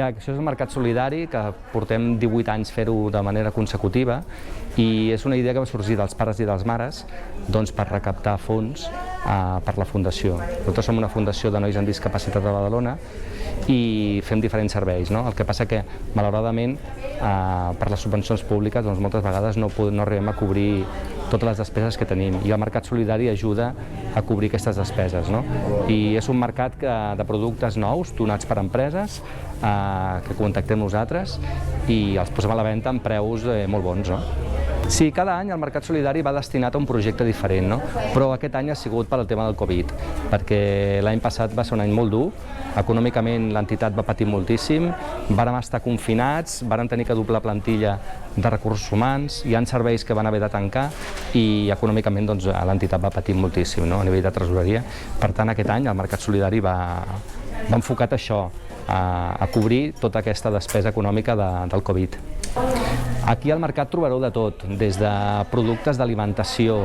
Bé, això és el Mercat Solidari, que portem 18 anys fer-ho de manera consecutiva i és una idea que va sorgir dels pares i dels mares per recaptar fons per la Fundació. Nosaltres som una fundació de nois amb discapacitat de Badalona i fem diferents serveis. El que passa que, malauradament, per les subvencions públiques moltes vegades no arribem a cobrir totes les despeses que tenim i el Mercat Solidari ajuda a cobrir aquestes despeses. I és un mercat de productes nous, donats per empreses, que contactem nosaltres i els posem a la venda amb preus molt bons. Sí, cada any el Mercat Solidari va destinat a un projecte diferent, però aquest any ha sigut per al tema del Covid, perquè l'any passat va ser un any molt dur, econòmicament l'entitat va patir moltíssim, vàrem estar confinats, vàrem tenir que doblar plantilla de recursos humans, hi ha serveis que van haver de tancar i econòmicament l'entitat va patir moltíssim a nivell de tresoreria. Per tant, aquest any el Mercat Solidari va enfocat a això, a cobrir tota aquesta despesa econòmica del Covid. Aquí al mercat trobareu de tot, des de productes d'alimentació,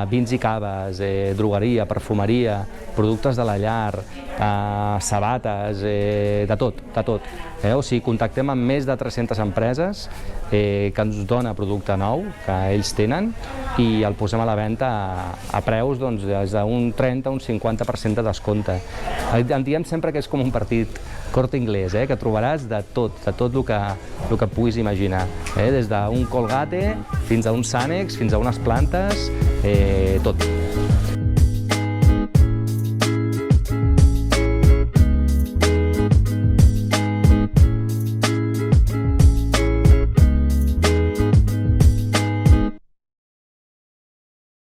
vins i caves, drogueria, perfumeria, productes de la llar, sabates, de tot, de tot. O sigui, contactem amb més de 300 empreses que ens dona producte nou que ells tenen i el posem a la venda a preus des d'un 30 a un 50% de descompte. En diem sempre que és com un partit Corte Inglés, que trobaràs de tot el que puguis imaginar, des d'un Colgate fins a uns Sanex, fins a unes plantes, tot.